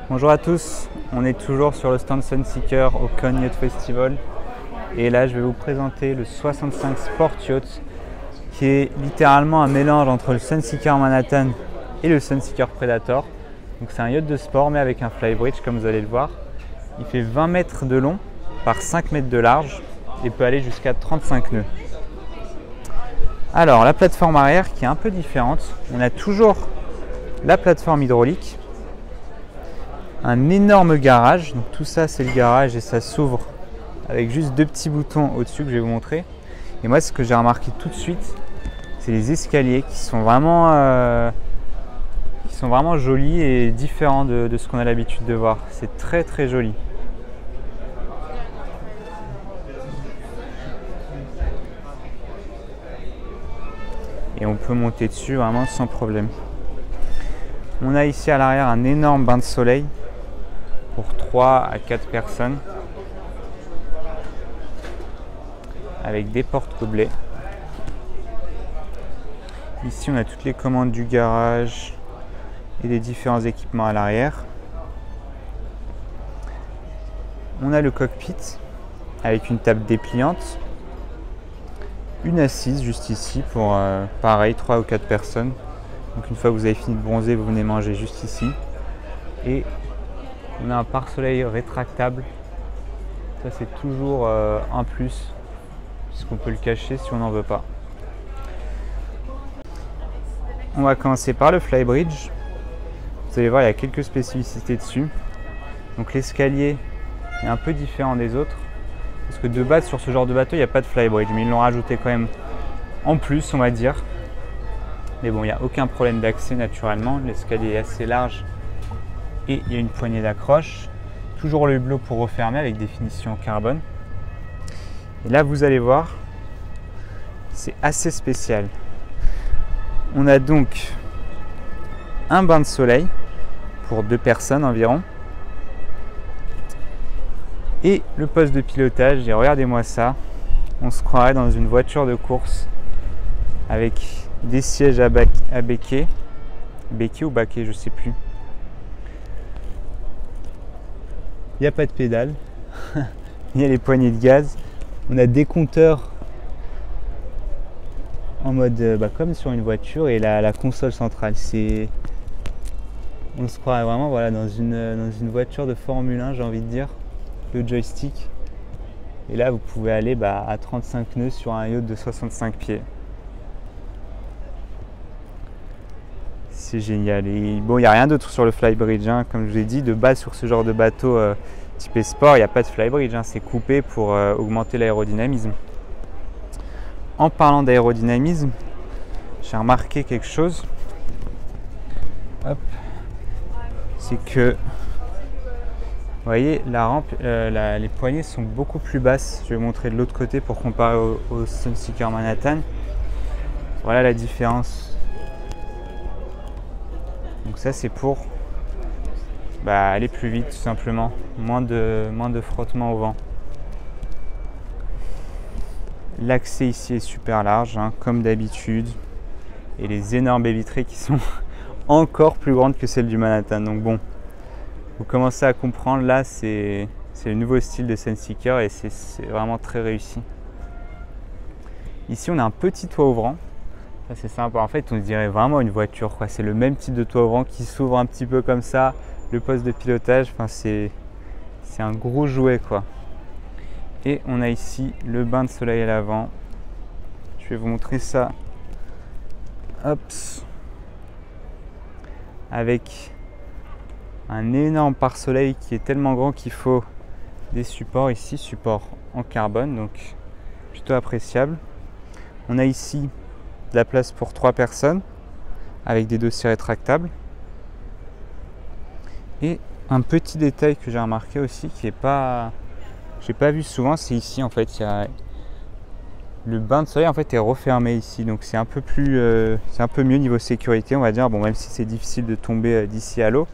Bonjour à tous, on est toujours sur le stand Sunseeker au Cannes Yacht Festival et là je vais vous présenter le 65 Sport Yacht qui est littéralement un mélange entre le Sunseeker Manhattan et le Sunseeker Predator. Donc c'est un yacht de sport mais avec un flybridge comme vous allez le voir. Il fait 20 mètres de long par 5 mètres de large et peut aller jusqu'à 35 nœuds. Alors la plateforme arrière qui est un peu différente, on a toujours la plateforme hydraulique. Un énorme garage, donc tout ça c'est le garage et ça s'ouvre avec juste deux petits boutons au-dessus que je vais vous montrer. Et moi ce que j'ai remarqué tout de suite, c'est les escaliers qui sont vraiment jolis et différents de ce qu'on a l'habitude de voir. C'est très très joli. Et on peut monter dessus vraiment sans problème. On a ici à l'arrière un énorme bain de soleil pour 3 à 4 personnes avec des portes-gobelets. Ici on a toutes les commandes du garage et des différents équipements à l'arrière. On a le cockpit avec une table dépliante, une assise juste ici pour pareil 3 ou 4 personnes. Donc une fois que vous avez fini de bronzer, vous venez manger juste ici. Et on a un pare-soleil rétractable. Ça c'est toujours un plus, puisqu'on peut le cacher si on n'en veut pas. On va commencer par le flybridge. Vous allez voir, il y a quelques spécificités dessus. Donc l'escalier est un peu différent des autres. Parce que de base sur ce genre de bateau, il n'y a pas de flybridge. Mais ils l'ont rajouté quand même en plus, on va dire. Mais bon, il n'y a aucun problème d'accès naturellement. L'escalier est assez large et il y a une poignée d'accroche. Toujours le hublot pour refermer avec des finitions en carbone. Et là, vous allez voir, c'est assez spécial. On a donc un bain de soleil pour 2 personnes environ. Et le poste de pilotage, et regardez-moi ça, on se croirait dans une voiture de course avec des sièges à béquet ou baquet, je sais plus. Il n'y a pas de pédale, il y a les poignées de gaz. On a des compteurs en mode comme sur une voiture et la console centrale. On se croirait vraiment dans une voiture de Formule 1, j'ai envie de dire, le joystick. Et là, vous pouvez aller à 35 nœuds sur un yacht de 65 pieds. C'est génial. Et bon, il n'y a rien d'autre sur le flybridge, hein. Comme je vous ai dit, de base sur ce genre de bateau type sport, il n'y a pas de flybridge, hein. C'est coupé pour augmenter l'aérodynamisme. En parlant d'aérodynamisme, j'ai remarqué quelque chose. C'est que, vous voyez, la rampe, les poignées sont beaucoup plus basses. Je vais vous montrer de l'autre côté pour comparer au Sunseeker Manhattan. Voilà la différence. Donc ça c'est pour aller plus vite tout simplement, moins de frottement au vent. L'accès ici est super large, hein, comme d'habitude, et les énormes baies vitrées qui sont encore plus grandes que celles du Manhattan. Donc bon, vous commencez à comprendre, là c'est le nouveau style de Sunseeker et c'est vraiment très réussi. Ici on a un petit toit ouvrant. Ça c'est sympa, en fait on dirait vraiment une voiture, quoi. C'est le même type de toit ouvrant qui s'ouvre un petit peu comme ça, le poste de pilotage, enfin c'est un gros jouet, quoi. Et on a ici le bain de soleil à l'avant. Je vais vous montrer ça. Hop. Avec un énorme pare-soleil qui est tellement grand qu'il faut des supports ici, supports en carbone, donc plutôt appréciable. On a ici de la place pour 3 personnes avec des dossiers rétractables. Et un petit détail que j'ai remarqué aussi qui est pas, j'ai pas vu souvent, c'est ici en fait, le bain de soleil en fait est refermé ici, donc c'est un peu mieux niveau sécurité, on va dire. Bon, même si c'est difficile de tomber d'ici à l'eau,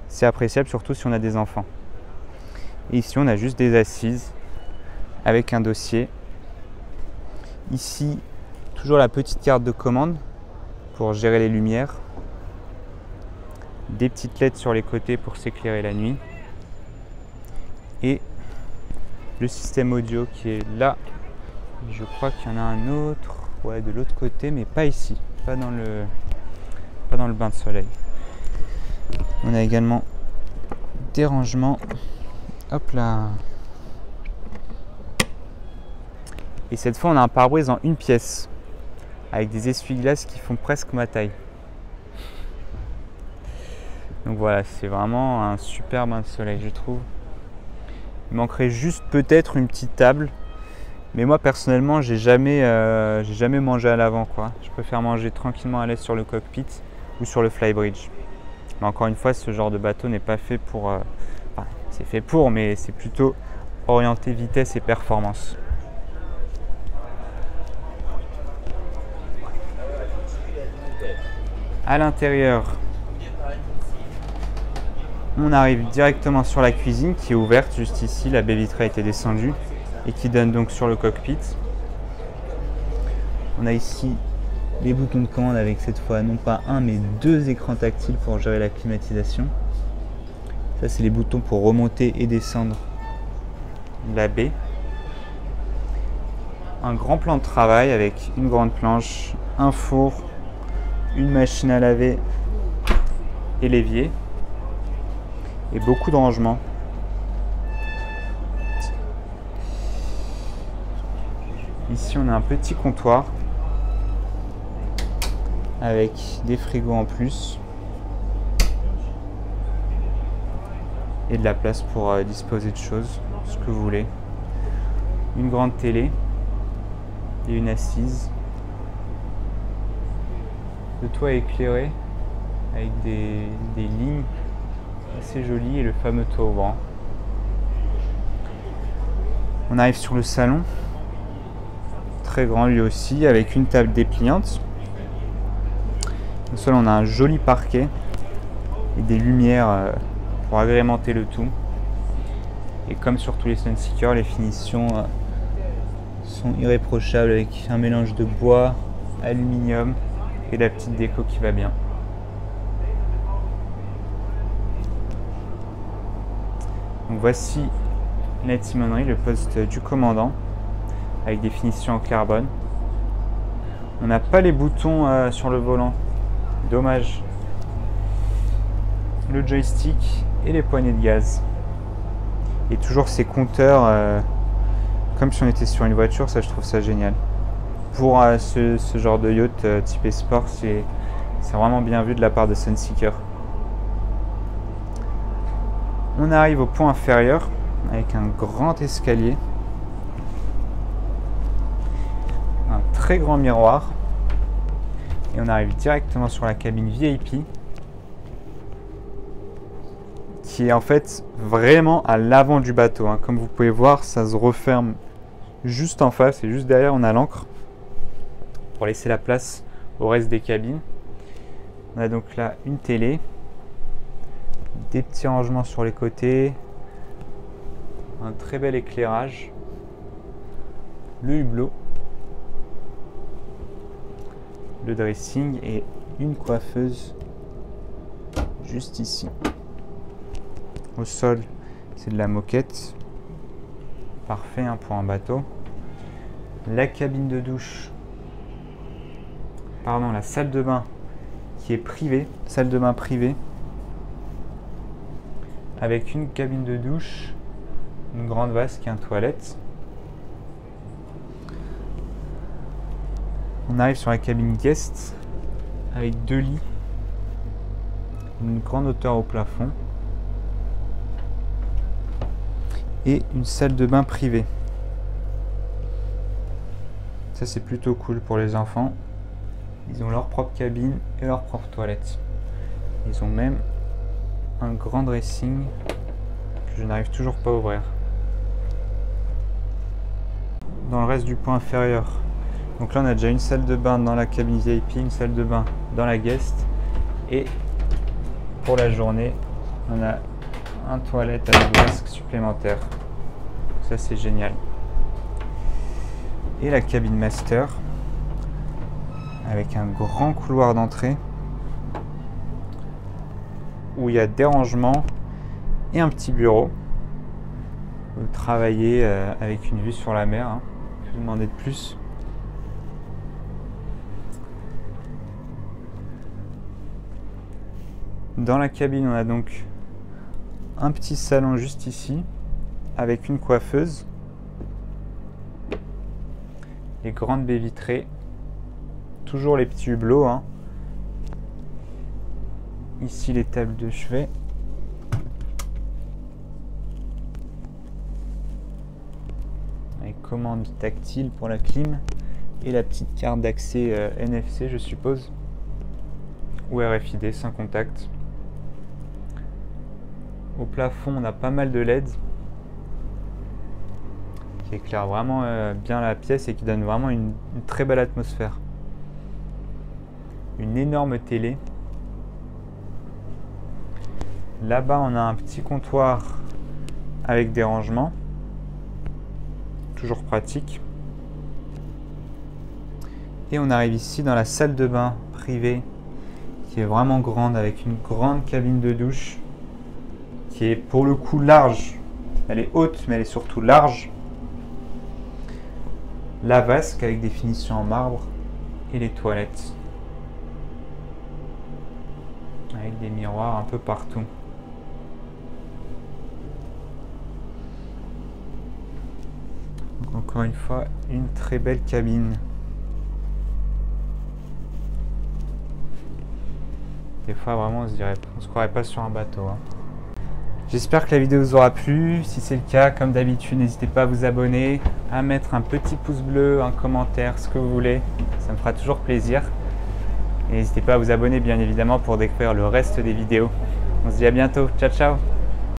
c'est appréciable surtout si on a des enfants. Et ici on a juste des assises avec un dossier. Ici toujours la petite carte de commande pour gérer les lumières. des petites LED sur les côtés pour s'éclairer la nuit. Et le système audio qui est là. Je crois qu'il y en a un autre, ouais, de l'autre côté, mais pas ici, pas dans le bain de soleil. On a également des rangements. Hop là. Et cette fois, on a un pare-brise en une pièce, avec des essuie-glaces qui font presque ma taille. Donc voilà, c'est vraiment un super bain de soleil, je trouve. Il manquerait juste peut-être une petite table. Mais moi personnellement, j'ai jamais mangé à l'avant, quoi. Je préfère manger tranquillement à l'aise sur le cockpit ou sur le flybridge. Mais encore une fois, ce genre de bateau n'est pas fait pour... enfin, c'est fait pour, mais c'est plutôt orienté vitesse et performance. À l'intérieur, on arrive directement sur la cuisine qui est ouverte juste ici. La baie vitrée a été descendue et qui donne donc sur le cockpit. On a ici les boutons de commande avec cette fois non pas un mais deux écrans tactiles pour gérer la climatisation. Ça c'est les boutons pour remonter et descendre la baie. Un grand plan de travail avec une grande planche, un four, une machine à laver et l'évier et beaucoup de rangements. Ici on a un petit comptoir avec des frigos en plus et de la place pour disposer de choses, ce que vous voulez. Une grande télé et une assise. Le toit est éclairé avec des lignes assez jolies et le fameux toit ouvrant. On arrive sur le salon. Très grand lui aussi, avec une table dépliante. Au sol, on a un joli parquet et des lumières pour agrémenter le tout. Et comme sur tous les Sunseeker, les finitions sont irréprochables avec un mélange de bois, aluminium et la petite déco qui va bien. Donc voici la timonerie, le poste du commandant, avec des finitions en carbone. On n'a pas les boutons sur le volant, dommage. Le joystick et les poignées de gaz. Et toujours ces compteurs, comme si on était sur une voiture, ça je trouve ça génial. Pour ce genre de yacht type sport, c'est vraiment bien vu de la part de Sunseeker. On arrive au pont inférieur avec un grand escalier. Un très grand miroir et on arrive directement sur la cabine VIP qui est en fait vraiment à l'avant du bateau, hein. Comme vous pouvez voir, ça se referme juste en face et juste derrière on a l'ancre pour laisser la place au reste des cabines. On a donc là une télé, des petits rangements sur les côtés, un très bel éclairage, le hublot, le dressing et une coiffeuse juste ici. Au sol, c'est de la moquette. Parfait, hein, pour un bateau. La cabine de douche, pardon, la salle de bain qui est privée, salle de bain privée, avec une cabine de douche, une grande vasque et une toilette. On arrive sur la cabine guest avec deux lits, une grande hauteur au plafond et une salle de bain privée. Ça c'est plutôt cool pour les enfants. Ils ont leur propre cabine et leur propre toilette. Ils ont même un grand dressing que je n'arrive toujours pas à ouvrir. Dans le reste du pont inférieur, donc là on a déjà une salle de bain dans la cabine VIP, une salle de bain dans la guest et pour la journée on a un toilette avec vasque supplémentaire. Ça c'est génial. Et la cabine master avec un grand couloir d'entrée où il y a des rangements et un petit bureau. Vous travaillez avec une vue sur la mer, hein. Je vais vous demander de plus. Dans la cabine, on a donc un petit salon juste ici, avec une coiffeuse, les grandes baies vitrées, toujours les petits hublots, hein. Ici les tables de chevet, avec commande tactile pour la clim, et la petite carte d'accès NFC, je suppose, ou RFID sans contact. Au plafond, on a pas mal de LED qui éclairent vraiment bien la pièce et qui donnent vraiment une très belle atmosphère. Une énorme télé. Là-bas, on a un petit comptoir avec des rangements. Toujours pratique. Et on arrive ici dans la salle de bain privée qui est vraiment grande avec une grande cabine de douche qui est pour le coup large. Elle est haute, mais elle est surtout large. La vasque avec des finitions en marbre et les toilettes. Avec des miroirs un peu partout. Donc encore une fois, une très belle cabine. Des fois vraiment on se croirait pas sur un bateau, hein. J'espère que la vidéo vous aura plu. Si c'est le cas, comme d'habitude, n'hésitez pas à vous abonner, à mettre un petit pouce bleu, un commentaire, ce que vous voulez. Ça me fera toujours plaisir. Et n'hésitez pas à vous abonner bien évidemment pour découvrir le reste des vidéos. On se dit à bientôt. Ciao, ciao!